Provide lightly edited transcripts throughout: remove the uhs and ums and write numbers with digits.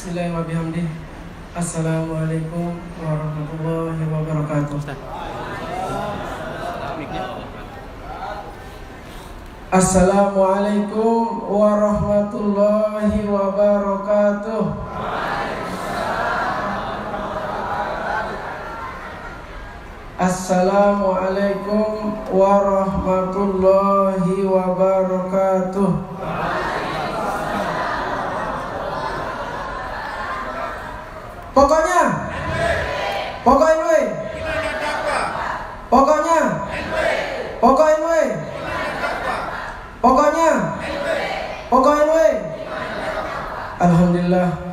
Bismillahirrahmanirrahim. Assalamualaikum warahmatullahi wabarakatuh. Assalamualaikum warahmatullahi wabarakatuh. Assalamualaikum warahmatullahi wabarakatuh. Pokoknya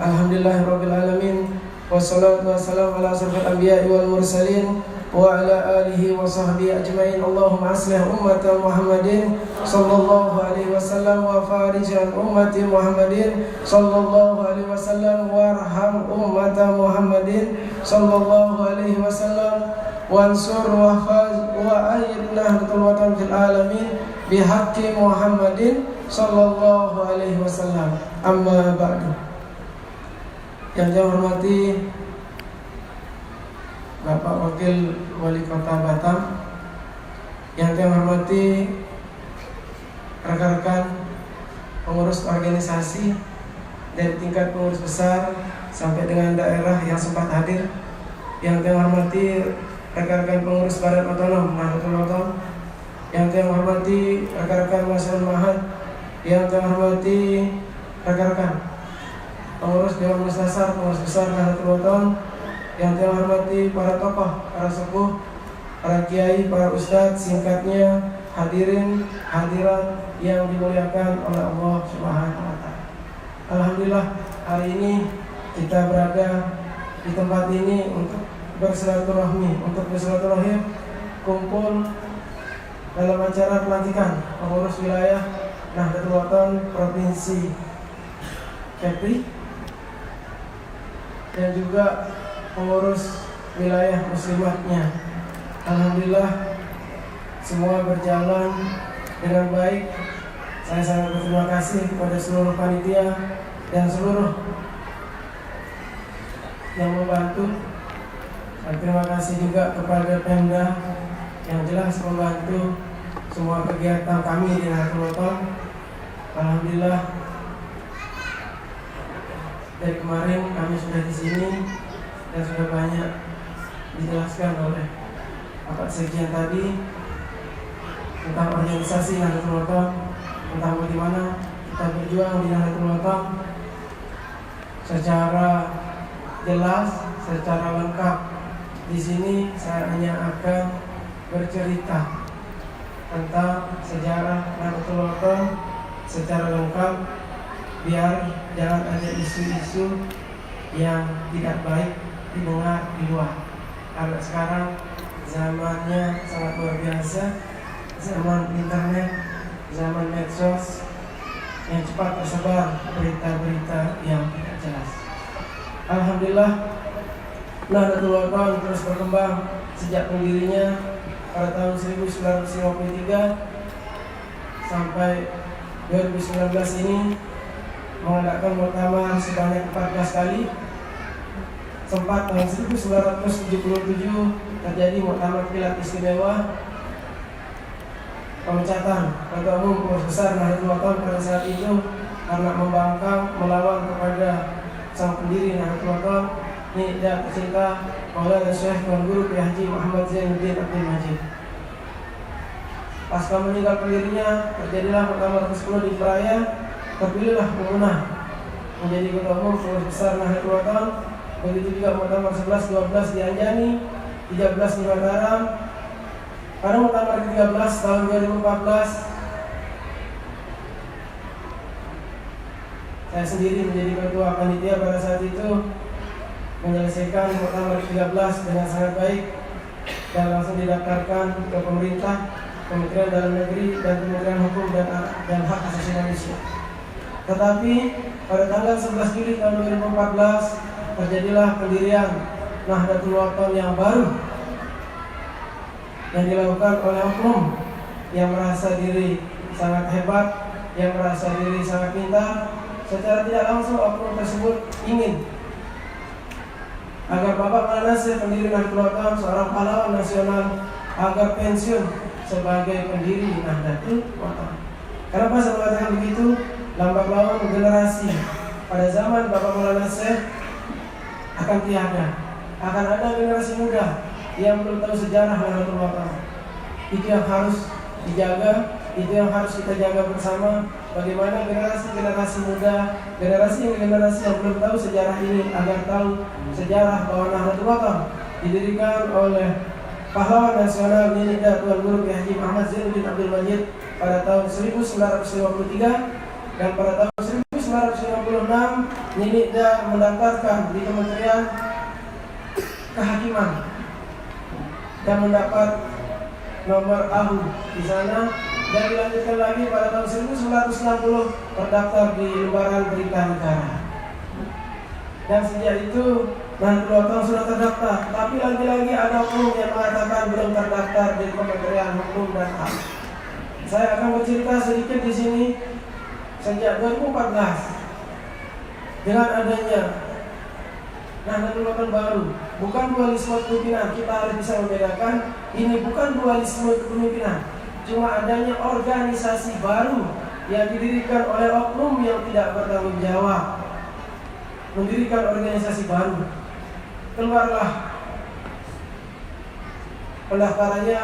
Alhamdulillahirabbil alamin wassalatu wassalamu ala asyrofil anbiya'i wal mursalin wa ala alihi wa sahbihi ajmain. Allahumma aslih ummata Muhammadin sallallahu alaihi wasallam wa farij an ummati Muhammadin sallallahu alaihi wasallam warham ummata Muhammadin sallallahu alaihi wasallam wansur wa faz wa ayyidna nahdlatul fil alamin bihaqqi Muhammadin sallallahu alaihi wasallam. Amma ba'du. Yang saya hormati Bapak Wakil Wali Kota Batam, yang saya hormati rekan-rekan pengurus organisasi dari tingkat pengurus besar sampai dengan daerah yang sempat hadir, yang saya hormati rekan-rekan pengurus Badan Otonom Nahdlatul Ulama, yang saya hormati rekan-rekan Masyarakat Mahat, yang saya hormati rekan-rekan pengurus Dewan Mustasar, pengurus besar Nahdlatul Ulama, yang saya hormati para tokoh, para sepuh, para kiai, para ustadz, singkatnya hadirin hadirat yang dimuliakan oleh Allah Subhanahu wa taala. Alhamdulillah hari ini kita berada di tempat ini untuk bersilaturahmi, kumpul dalam acara pelantikan pengurus wilayah Nahdlatul Ulama Provinsi Kepri dan juga pengurus wilayah muslimatnya. Alhamdulillah semua berjalan dengan baik. Saya sangat berterima kasih kepada seluruh panitia dan seluruh yang membantu. Dan terima kasih juga kepada Pemda yang jelas membantu semua kegiatan kami di Nahdlatul Ulama. Alhamdulillah dari kemarin kami sudah di sini dan sudah banyak dijelaskan oleh Bapak Sekjen tadi tentang organisasi Nahdlatul Ulama, tentang bagaimana kita berjuang di Nahdlatul Ulama secara jelas, secara lengkap. Di sini saya hanya akan bercerita tentang sejarah Nahdlatul Ulama secara lengkap, biar jangan ada isu-isu yang tidak baik didengar di luar. Karena sekarang zamannya sangat luar biasa, zaman internet, zaman medsos yang cepat tersebar berita-berita yang tidak jelas. Alhamdulillah Nahdlatul Ulama terus berkembang sejak pendirinya pada tahun 1953 sampai 2019 ini, mengadakan muktamar sebanyak 14 kali. Sempat tahun 1977 terjadi muktamar Kilat Istimewa, pemecatan Ketua Umum Pengurus Besar Nahdlatul Ulama pada saat itu karena membangkang melawan kepada sang pendiri Nahdlatul Ulama, ini dan pecinta Maulana Syekh Tuan Guru Kiai Haji Muhammad Zainuddin Abdul Majid. Pasca meninggal pendirinya, terjadilah muktamar ke-10 di Praia. Terpilihlah Pemunah menjadi Ketua Umum Pengurus Besar Nahdlatul Ulama. Begitu juga muktamar 11, 12 di Anjani, 13 di Mataram. Pada muktamar ke-13 tahun 2014, saya sendiri menjadi ketua panitia pada saat itu, menyelesaikan muktamar ke-13 dengan sangat baik dan langsung didaftarkan ke pemerintah, Kementerian Dalam Negeri dan Kementerian Hukum dan Hak Asasi Manusia. Tetapi pada tanggal 11 Juli tahun 2014 terjadilah pendirian Nahdlatul Ulama yang baru yang dilakukan oleh oknum yang merasa diri sangat hebat, yang merasa diri sangat pintar, secara tidak langsung oknum tersebut ingin agar Bapak Maulana Syekh pendiri Nahdlatul Ulama, seorang pahlawan nasional, agar pensiun sebagai pendiri Nahdlatul Ulama. Kenapa saya mengatakan begitu? Lambat laun generasi pada zaman Bapak Maulana Syekh akan tiada. Akan ada generasi muda yang belum tahu sejarah Nahdlatul Ulama. Itu yang harus dijaga, itu yang harus kita jaga bersama. Bagaimana generasi muda, generasi yang belum tahu sejarah ini agar tahu sejarah bahwa Nahdlatul Ulama didirikan oleh pahlawan nasional Ninida Tuan Guru Kiai Haji Muhammad Zainuddin Abdul Majid pada tahun 1953, dan pada tahun 1956 Ninida mendaftarkan di Kementerian Kehakiman dan mendapat nomor AHU di sana, dan dilanjutkan lagi pada tahun 1960 terdaftar di Lembaran Berita Negara. Dan sejak itu Nahdlatul Ulama sudah terdaftar, tapi lagi-lagi ada oknum yang mengatakan belum terdaftar di Kementerian Hukum dan HAM. Saya akan bercerita sedikit di sini. Sejak 2014 dengan adanya Nahdlatul Ulama baru, bukan dualisme kepemimpinan, kita harus bisa membedakan. Ini bukan dualisme kepemimpinan, cuma adanya organisasi baru yang didirikan oleh oknum yang tidak bertanggung jawab, mendirikan organisasi baru. Keluarlah pendaftarannya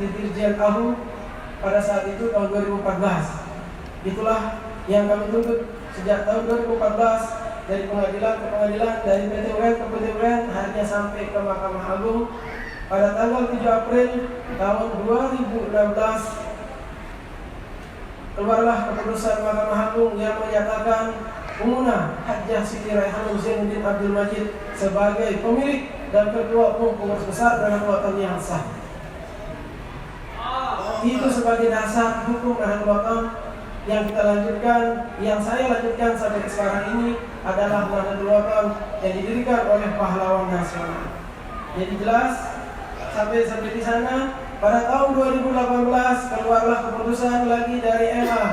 di Dirjen AHU pada saat itu tahun 2014. Itulah yang kami tuntut sejak tahun 2014, dari pengadilan ke pengadilan, dari PT UN ke PT UN, akhirnya sampai ke Mahkamah Agung. Pada tanggal 7 April tahun 2016 keluarlah keputusan Mahkamah Agung yang menyatakan Umunah Hajjah Siti Raihanum Zainuddin Abdul Majid sebagai pemilik dan ketua umum pengurus besar Nahdlatul Ulama yang sah. Itu sebagai dasar hukum Nahdlatul Ulama yang kita lanjutkan, yang saya lanjutkan sampai sekarang ini adalah Nahdlatul Ulama yang didirikan oleh pahlawan nasional. Jadi jelas sampai di sana. Pada tahun 2018 keluarlah keputusan lagi dari MA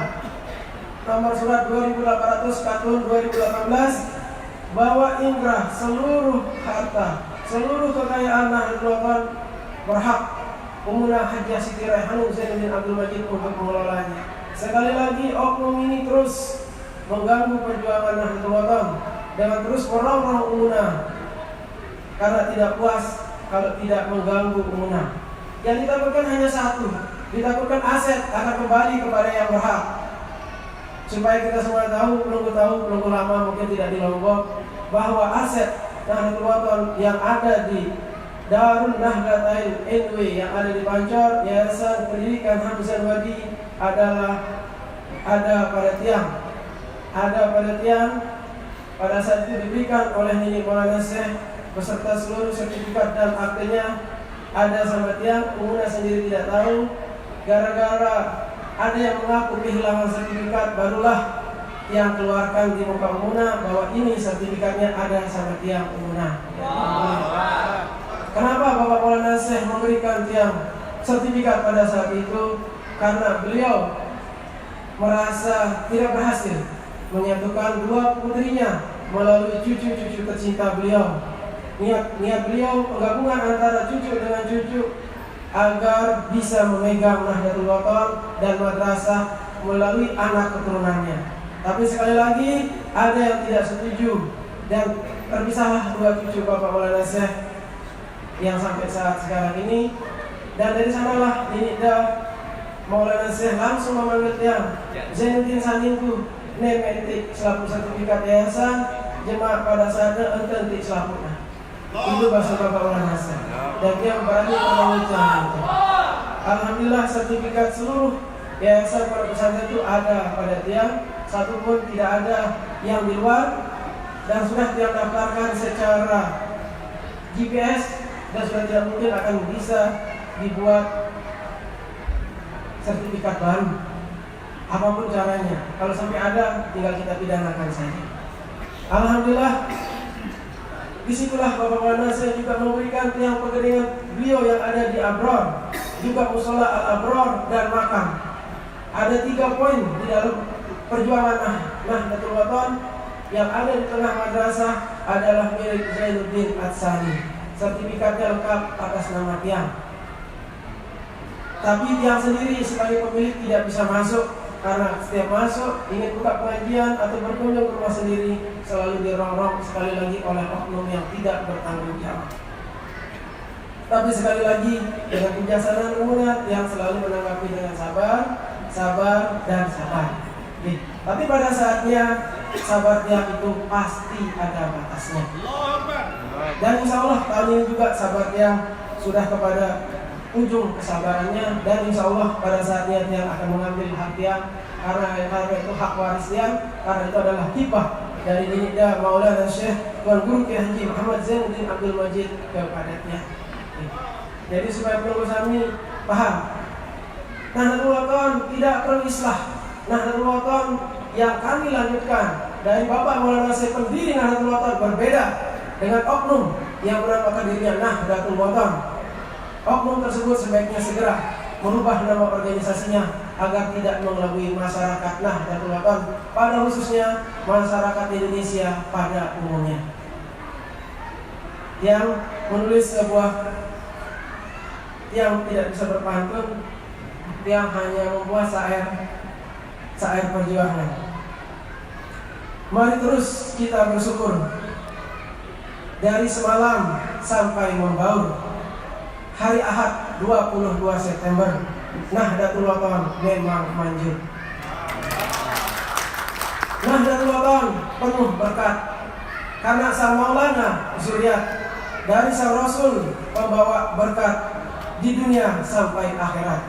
nomor surat 2800/2018 bahwa inkrah seluruh harta, seluruh kekayaan Nahdlatul Ulama berhak Umunah Hajjah Siti Raihanum Zainuddin Abdul Majid untuk mengelolanya. Sekali lagi oknum ini terus mengganggu perjuangan Nahdlatul Ulama dengan terus merongrong Umunah karena tidak puas kalau tidak mengganggu Umunah. Yang ditakutkan hanya satu, ditakutkan aset akan kembali kepada yang berhak. Supaya kita semua tahu, penunggu lama mungkin tidak di Lombok, bahwa aset Nahdlatul Ulama yang ada di Darul Nahdlatain NW yang ada di Pancor, Yayasan Pendidikan Hamzah Wadi adalah ada pada tiang pada saat itu diberikan oleh Nini Maulana Syekh beserta seluruh sertifikat dan aktenya ada sama tiang. Umunah sendiri tidak tahu, gara-gara ada yang mengaku kehilangan sertifikat, barulah yang keluarkan di muka Umunah bahwa ini sertifikatnya ada sama tiang Umunah. Kenapa Bapak Maulana Syekh memberikan tiang sertifikat pada saat itu? Karena beliau merasa tidak berhasil menyatukan dua putrinya melalui cucu-cucu tercinta beliau. Niat beliau penggabungan antara cucu dengan cucu agar bisa memegang Nahdlatul Ulama dan madrasah melalui anak keturunannya. Tapi sekali lagi ada yang tidak setuju dan terpisahlah dua cucu Bapak Maulana Syekh yang sampai saat sekarang ini. Dan dari sanalah Ninida Maulana Syekh langsung memanggil tiang Zainuddin Saninku Nemetik selaku sertifikat yayasan jemaah pada saatnya enti selaputnya. Itu bahasa Bapak Maulana Syekh dan dia berani mengucapkan itu. Alhamdulillah sertifikat seluruh yayasan pada pesantren itu ada pada tiang, satu pun tidak ada yang di luar, dan sudah dia daftarkan secara GPS dan sudah tidak mungkin akan bisa dibuat sertifikat baru apapun caranya. Kalau sampai ada tinggal kita pidanakan saja. Alhamdulillah disitulah Bapak Maulana Syekh juga memberikan tiang pegedengan beliau yang ada di Abror, juga musola Al-Abror dan makam. Ada 3 poin di dalam perjuangan Nahdlatul Wathon yang ada di tengah madrasah adalah milik Zainuddin Atsani. Sertifikatnya lengkap atas nama tiang. Tapi tiang sendiri sebagai pemilik tidak bisa masuk, karena setiap masuk ingin buka pengajian atau berkunjung ke rumah sendiri selalu dirongrong sekali lagi oleh oknum yang tidak bertanggung jawab. Tapi sekali lagi dengan kebijaksanaan umat yang selalu menanggapi dengan sabar dan sabar. Tapi pada saatnya sabar tiang itu pasti ada batasnya. Dan insya Allah tahun ini juga sabar tiang sudah kepada ujung kesabarannya, dan insya Allah pada saatnya tiang akan mengambil hak tiang karena itu hak waris tiang, karena itu adalah hibah dari Dinida Maulana Syekh Tuan Guru Kiai Haji Muhammad Zainuddin Abdul Majid kepada tiang. Jadi supaya pengurus kami paham, Nahdlatul Wathon tidak perlu islah. Nahdlatul Wathon yang kami lanjutkan dari Bapak Maulana Syekh pendiri Nahdlatul Wathon berbeda dengan oknum yang menamakan dirinya Nahdlatul Wathon. Oknum tersebut sebaiknya segera merubah nama organisasinya agar tidak mengelabui masyarakat Nahdlatul Wathon, pada khususnya masyarakat Indonesia pada umumnya. Yang menulis sebuah yang tidak bisa berpantun, yang hanya membuat syair perjuangan. Mari terus kita bersyukur dari semalam sampai membaur. Hari Ahad 22 September Nahdlatul Wathon memang manjur. Nahdlatul Wathon penuh berkat karena Sang Maulana Zuriat dari Sang Rasul pembawa berkat di dunia sampai akhirat.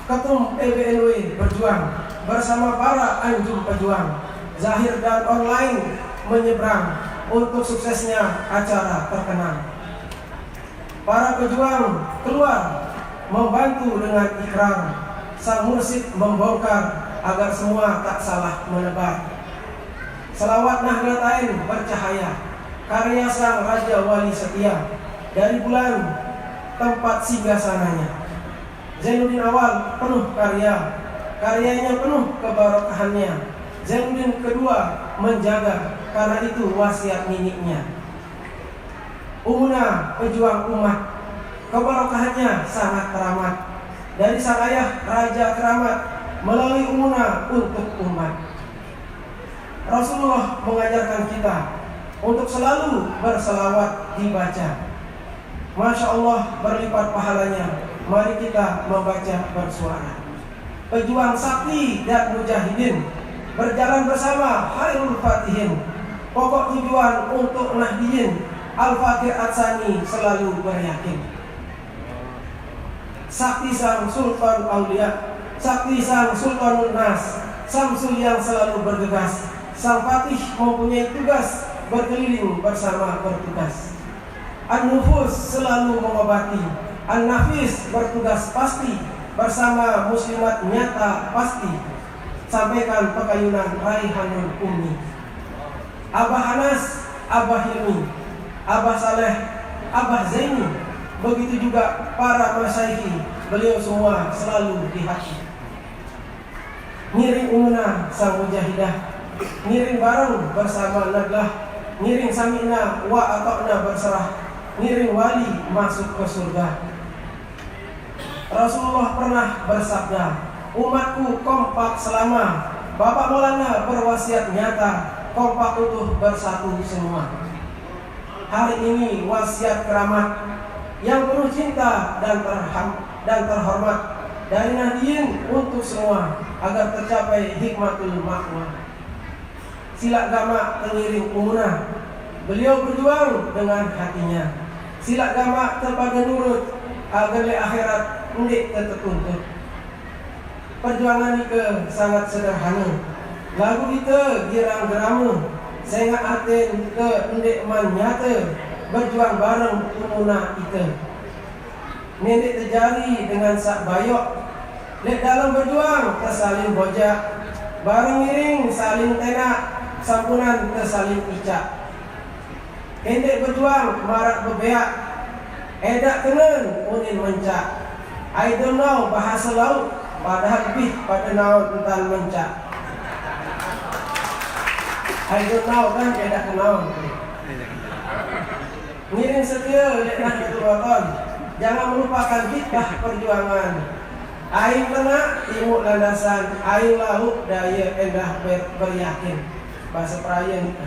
Ketum PBNW berjuang bersama para anjing pejuang, zahir dan online menyeberang untuk suksesnya acara terkenal. Para pejuang keluar membantu dengan ikrar, sang mursyid membongkar agar semua tak salah menebar. Selawat Nahdlatain bercahaya, karya sang Raja Wali Setia dari bulan tempat singgasananya. Zainuddin awal penuh karyanya penuh kebarokahannya. Zainuddin kedua menjaga, karena itu wasiat miliknya. Umuna pejuang umat, kebarokahannya sangat teramat. Dari sang ayah Raja Keramat melalui Umuna untuk umat. Rasulullah mengajarkan kita untuk selalu berselawat dibaca. Masya Allah berlipat pahalanya. Mari kita membaca bersuara. Pejuang sakti dan mujahidin berjalan bersama Khairul Fatihin. Pokok tujuan untuk Nahdiyin, Al-Fakir Atsani selalu beryakin. Sakti sang Sultan Aulia, sakti sang Sultanul Nas, Samsul yang selalu bergegas. Sang Fatih mempunyai tugas berkeliling bersama bertugas. An-Nufus selalu mengobati, An-Nafis bertugas pasti bersama muslimat nyata pasti. Sampaikan pekayunan Raihanul Ummi. Abah Anas, Abah Hilmi, Abah Saleh, Abah Zaini, begitu juga para masyaikh, beliau semua selalu di hati. Ngiring Umuna sang mujahidah, ngiring bareng bersama Naglah, ngiring Sami'na wa ata'na berserah, ngiring wali masuk ke surga. Rasulullah pernah bersabda, umatku kompak selama. Bapak Maulana berwasiat nyata, kompak utuh bersatu semua. Hari ini wasiat keramat yang penuh cinta dan terhormat dari Nahdiyin untuk semua agar tercapai hikmatul ma'wah. Sila gama tengiring umuna, beliau berjuang dengan hatinya. Sila gama terpakai nurut agar le akhirat ndik tertuntut. Perjuangan itu sangat sederhana. Lagu itu girang geramu, sengat aten ke ndik man nyata, berjuang bareng umuna itu. Nenek terjari dengan sak bayok, lek dalam berjuang tersaling bojak, bareng ngiring saling tenak, sampunan tersaling icak. Pendek berjuang marak bebeak, edak kenen unin mencak. I don't know bahasa laut, padahal lebih pada naon entan mencak. I don't know kan beda kenaon. Ngiring setia dek Nahdlatul. Jangan melupakan hikmah perjuangan. Aing kena ilmu landasan, aing lahu daya endah beryakin. Bahasa perayaan itu.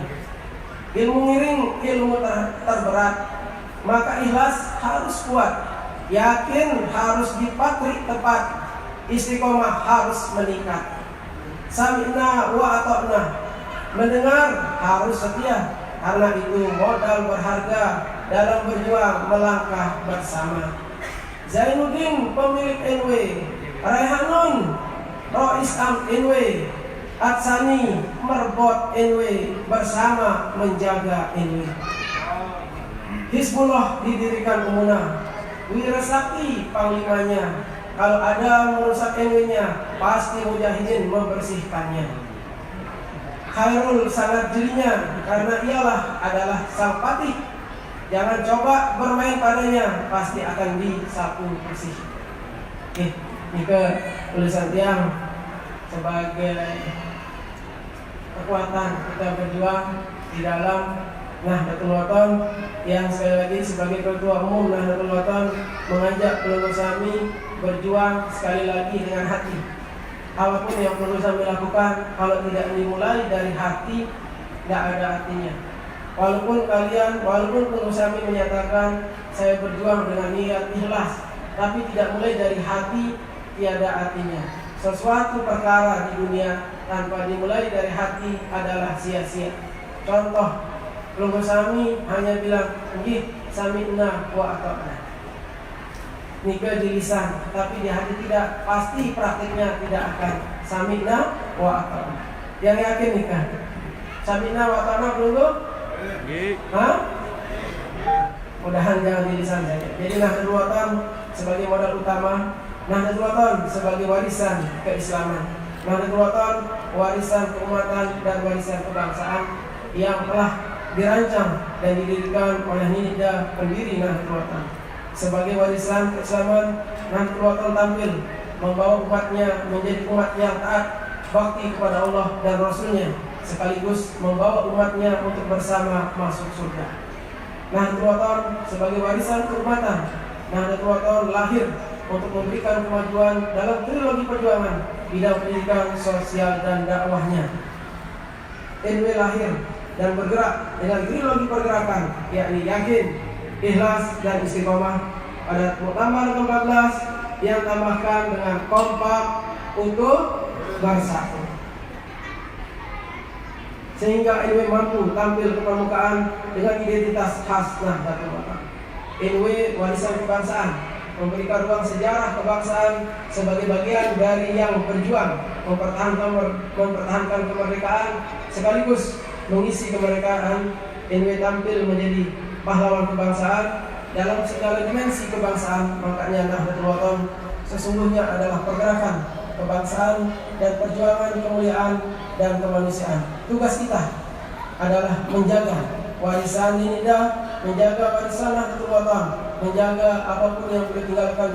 Ilmu ngiring ilmu terberat. Maka ikhlas harus kuat. Yakin harus dipatri tepat. Istiqomah harus meningkat. Sami'na wa ata'na. Mendengar harus setia. Karena itu modal berharga dalam berjuang melangkah bersama. Zainuddin pemilik NW, Raihanun Rois Am NW, Atsani Merbot NW bersama menjaga NW. Hizbullah didirikan Umunah, Wirasakti panglimanya. Kalau ada merusak NW-nya, pasti mujahidin membersihkannya. Khairul sangat jelinya karena ialah adalah sang patih. Jangan coba bermain padanya, pasti akan disapu bersih. Oke, ini ke tulisan tiang sebagai kekuatan kita berjuang di dalam Nahdlatul Wathon, yang sekali lagi sebagai ketua umum Nahdlatul Wathon mengajak keluarga kami berjuang sekali lagi dengan hati. Apapun yang perlu kami lakukan, kalau tidak dimulai dari hati, tidak ada artinya. Walaupun pengusaha kami menyatakan saya berjuang dengan niat ikhlas, tapi tidak mulai dari hati, tiada artinya. Sesuatu perkara di dunia tanpa dimulai dari hati adalah sia-sia. Contoh, pengusaha kami hanya bilang, "Nggih, sami'na wa ata'na." Nika di lisan, tapi di hati tidak, pasti praktiknya tidak akan sami'na wa ata'na. Yang yakin nikah sami'na wa ata'na belum? Hah? Mudahan jangan di lisan saja. Jadi Nahdlatul Wathon sebagai modal utama, Nahdlatul Wathon sebagai warisan keislaman, Nahdlatul Wathon warisan keumatan dan warisan kebangsaan yang telah dirancang dan didirikan oleh Nida pendiri Nahdlatul Wathon. Sebagai warisan keislaman, Nahdlatul Wathon tampil membawa umatnya menjadi umat yang taat bakti kepada Allah dan Rasulnya, sekaligus membawa umatnya untuk bersama masuk surga. Nahdlatul Wathon sebagai warisan keumatan, Nahdlatul Wathon lahir untuk memberikan kemajuan dalam trilogi perjuangan bidang pendidikan, sosial, dan dakwahnya. NW lahir dan bergerak dengan trilogi pergerakan, yakni yakin, ikhlas, dan istiqomah pada Muktamar ke-14 yang tambahkan dengan kompak untuk bersatu, sehingga NW mampu tampil ke permukaan dengan identitas khas Nahdlatul Wathon. NW warisan kebangsaan memberikan ruang sejarah kebangsaan sebagai bagian dari yang berjuang mempertahankan kemerdekaan sekaligus mengisi kemerdekaan. NW tampil menjadi pahlawan kebangsaan dalam segala dimensi kebangsaan. Makanya Nahdlatul Wathon sesungguhnya adalah pergerakan kebangsaan dan perjuangan kemuliaan dan kemanusiaan. Tugas kita adalah menjaga warisan Nida, menjaga warisan Nahdlatul Wathon, menjaga apapun yang boleh tinggalkan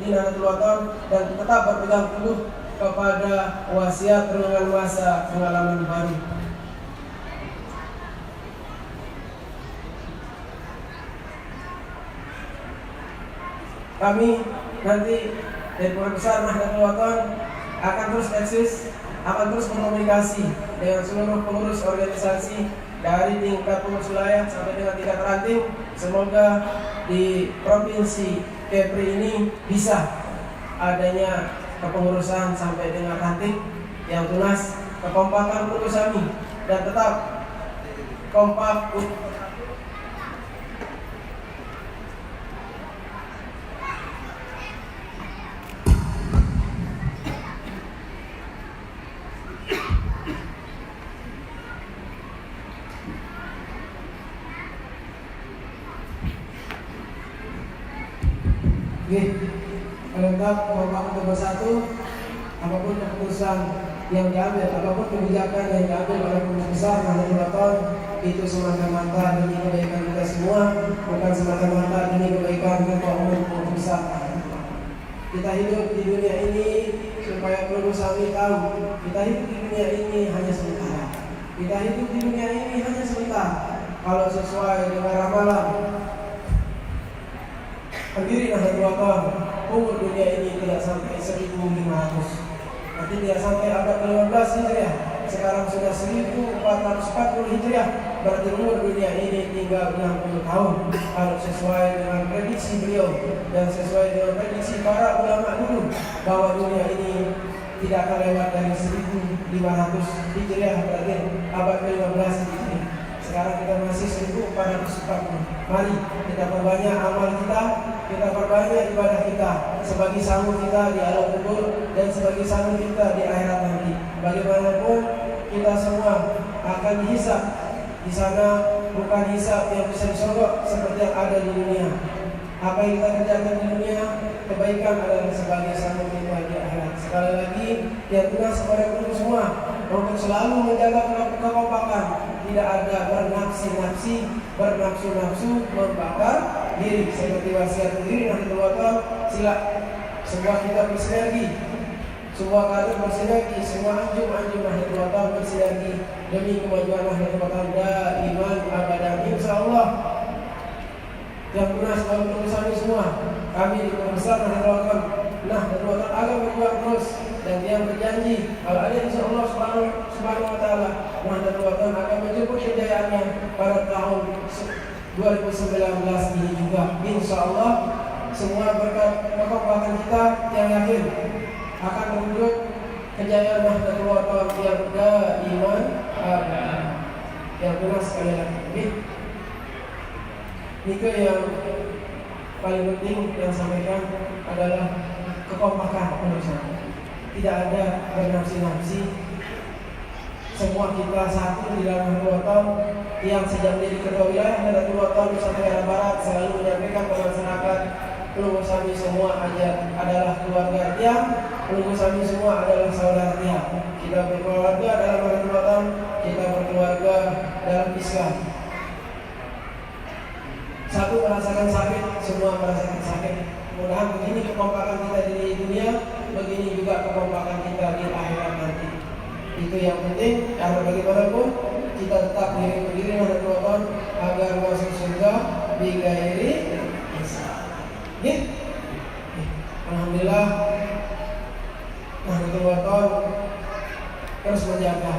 di Nahdlatul Wathon, dan tetap berpegang teguh kepada wasiat renungan masa pengalaman baru. Kami nanti dari Pura Besar Nahdlatul Wathon akan terus eksis, akan terus berkomunikasi dengan seluruh pengurus organisasi dari tingkat pengurus wilayah sampai dengan tingkat ranting. Semoga di provinsi Kepri ini bisa adanya kepengurusan sampai dengan ranting yang tunas, kekompakan pengurus kami, dan tetap kompak. Tetap kompak untuk bersatu. Apapun keputusan yang diambil, apapun kebijakan yang diambil oleh pengurus besar Nahdlatul Wathon, itu semata-mata demi kebaikan kita semua, bukan semata-mata demi kebaikan ketua umum pengurus besar. Kita hidup di dunia ini supaya peluru sami tahu, kita hidup di dunia ini hanya sementara. Kita hidup di dunia ini hanya sebentar. Kalau sesuai dengan ramalan pendiri Nahdlatul Ulama, umur dunia ini tidak sampai 1500. Nanti tidak sampai abad ke-15 Hijriah. Sekarang sudah 1440 Hijriah. Berarti umur dunia ini tinggal 60 tahun. Kalau sesuai dengan prediksi beliau dan sesuai dengan prediksi para ulama dulu, bahwa dunia ini tidak akan lewat dari 1500 Hijriah, berarti abad ke-15 Hijriah. Sekarang kita masih 1440. Mari kita perbanyak amal kita perbanyak ibadah kita sebagai sambung kita di alam kubur dan sebagai sambung kita di akhirat nanti. Bagaimanapun kita semua akan dihisab di sana, bukan hisab yang bisa disogok seperti yang ada di dunia. Apa yang kita kerjakan di dunia, kebaikan adalah sebagai sambung kita di akhirat. Sekali lagi, yang tugas kepada kita semua untuk selalu menjaga kekompakan. Tidak ada bernafsu membakar diri. Seperti wasiat diri Nahdlatul Ulama, sila semua kita bersinergi, semua kader bersinergi, semua anjum Nahdlatul Ulama bersinergi demi kemajuan Nahdlatul Ulama daiman abadan insyaallah. Yang benar selalu bersama semua. Kami di Pembesar Nahdlatul Ulama akan berjuang terus, dan dia berjanji kalau ada insya Allah Subhanahu wa taala, Nahdlatul Ulama akan menjemput kejayaannya pada tahun 2019 ini juga. Insya Allah semua berkat kekompakan kita yang yakin akan mewujud kejayaan Nahdlatul Ulama yang daiman abadan. Yang benar sekali lagi. Itu yang paling penting yang sampaikan adalah kekompakan manusia. Tidak ada bernafsi-nafsi. Semua kita satu di dalam Nahdlatul yang sejak menjadi ketua wilayah Nahdlatul Nusa Tenggara Barat selalu menyampaikan kepada masyarakat, pelunggu kami semua adalah keluarga tiang, pelunggu kami semua adalah saudara tiang. Kita berkeluarga dalam Nahdlatul, kita berkeluarga dalam Islam. Satu merasakan sakit, semua merasakan sakit. Mudah-mudahan begini kekompakan kita di dunia, begini juga kekompakan kita di akhirat nanti. Itu yang penting. Karena bagaimanapun kita tetap berdiri Nahdlatul agar masuk surga bighairi hisab. Alhamdulillah, Nahdlatul terus menjaga,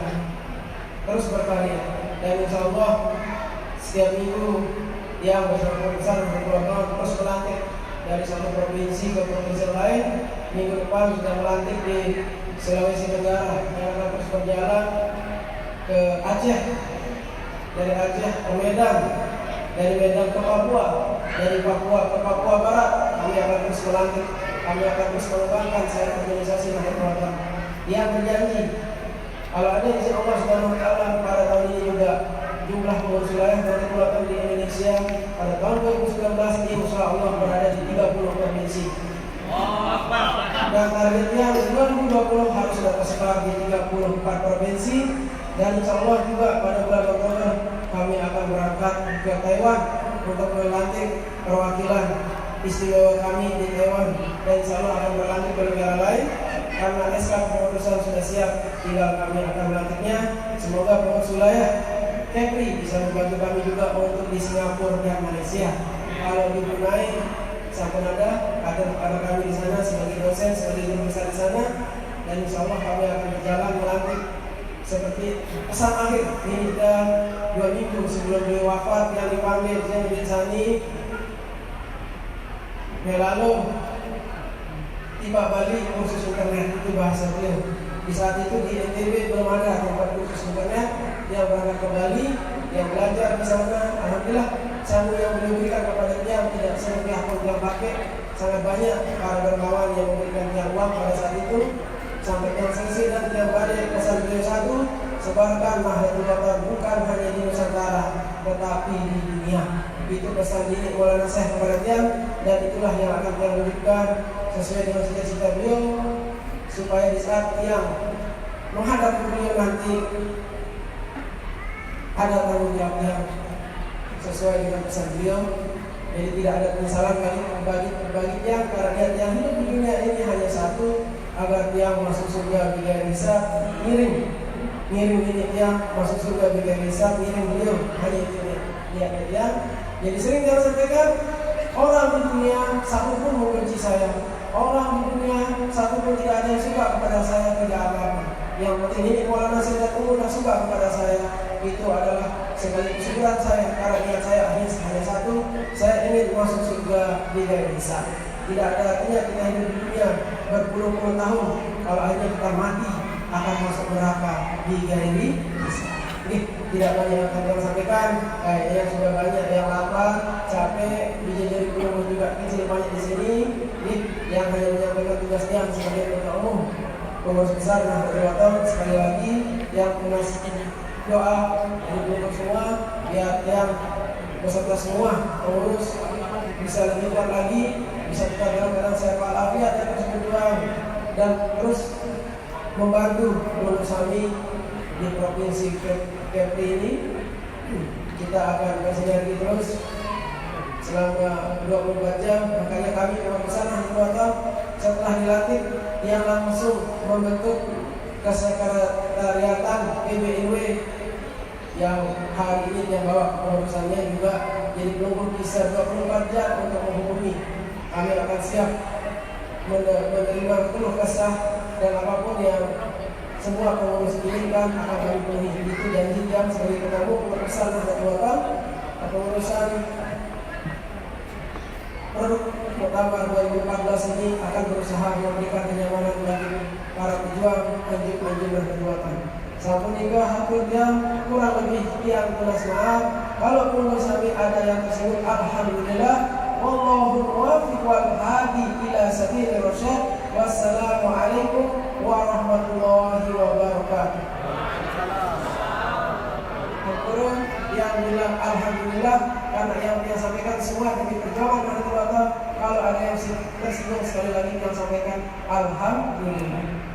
terus berkarya, dan insya Allah setiap minggu yang bersama besar Nahdlatul terus melantik dari satu provinsi ke provinsi lain. Minggu depan sudah melantik di Sulawesi Tenggara, yang akan terus berjalan ke Aceh, dari Aceh ke Medan, dari Medan ke Papua, dari Papua ke Papua Barat. Kami akan terus melantik, kami akan terus mengembangkan sayap organisasi Nahdlatul yang berjanji kalau ada izin Allah Subhanahu wa taala pada tahun ini juga jumlah pengurus wilayah Nahdlatul di Indonesia pada tahun 2019 insya Allah berada di 30 provinsi. Dan targetnya 2020 harus sudah tersebar di 34 provinsi. Dan insya Allah juga pada bulan Oktober kami akan berangkat ke Taiwan untuk melantik perwakilan istimewa kami di Taiwan, dan insya Allah akan berlanjut ke negara lain. Karena SK kepengurusan sudah siap, tinggal kami akan melantiknya. Semoga pengurus wilayah Kepri bisa membantu kami juga untuk di Singapura dan Malaysia. Kalau di Brunei, sampun ada kami di sana sebagai dosen, sebagai guru besar di sana, dan insya Allah kami akan berjalan melantik seperti pesan akhir. Ini kita 2 minggu sebelum beliau wafat yang dipanggil Zain bin Sani. Ya, lalu tiba Bali kursus internet, itu bahasa beliau. Di saat itu di NTB belum ada tempat kursus internet. Dia berangkat ke Bali, dia belajar di sana. Alhamdulillah, sambung yang beliau berikan kepada dia tidak seperti apa yang pakai. Sangat banyak para dermawan yang memberikan dia uang pada saat itu. Sampai yang selesai dan tiap hari pesan beliau satu, sebarkan Nahdlatul Ulama bukan hanya di Nusantara, tetapi di dunia. Itu pesan ini Maulana Syekh kepada dia, dan itulah yang akan dia wujudkan sesuai dengan cita-cita beliau, supaya di saat yang menghadap beliau nanti ada tanggung jawabnya sesuai dengan pesan beliau. Jadi tidak ada penyesalan bagi yang karena niat yang hidup di dunia ini hanya satu, agar dia masuk surga bila hisab, ngiring ini dia masuk surga bila hisab, ngiring beliau, hanya itu niatnya dia. Jadi sering saya sampaikan, orang di dunia satu pun membenci saya, orang di dunia satu pun tidak ada yang suka kepada saya, tidak apa-apa. Yang penting ini Maulana Sayyid Umar suka kepada saya, itu adalah sebagai kesyukuran saya, karena niat saya hanya satu, saya ingin masuk surga bila hisab. Tidak ada artinya kita hidup di dunia berpuluh-puluh tahun, kalau akhirnya kita mati akan masuk neraka di gairi hisab. Tidak banyak yang akan sampaikan, yang sudah banyak yang lapar, capek, biji jari pun juga kecil banyak di sini. Yang hanya menyampaikan tugasnya sebagai ketua umum pengurus besar Nahdlatul Ulama. Sekali lagi yang menasih doa untuk semua, biar yang beserta semua pengurus bisa lebih kuat lagi, bisa kita dalam keadaan sehat walafiat dan terus berjuang dan terus membantu pengurus kami di provinsi Kepri ini. Kita akan bersinergi terus selama 24 jam. Makanya kami pengurus besar Nahdlatul Ulama setelah dilantik yang langsung membentuk kesekretariatan PBNW yang hari ini yang bawa pengurusannya juga jadi penunggu bisa 24 jam untuk menghubungi. Kami akan siap menerima keluh kesah dan apapun yang semua pengurus inginkan akan kami penuhi. Itu janji jam sebagai penanggung pengurusan Nahdlatul Ulama, pengurusan produk Muktamar 2014 ini akan berusaha memberikan kenyamanan bagi para pejuang anjing-anjing Nahdlatul. Sampun hingga hampir jam kurang lebih yang tulis maaf. Kalau pengurus kami ada yang tersebut, alhamdulillah. Wallahu muwaffiq wal hadi ila sabilir rasyad. Wassalamualaikum warahmatullahi wabarakatuh. Turun yang bilang alhamdulillah karena yang sampaikan semua demi perjuangan Nahdlatul Ulama. Kalau ada yang tersinggung sekali lagi yang sampaikan alhamdulillah.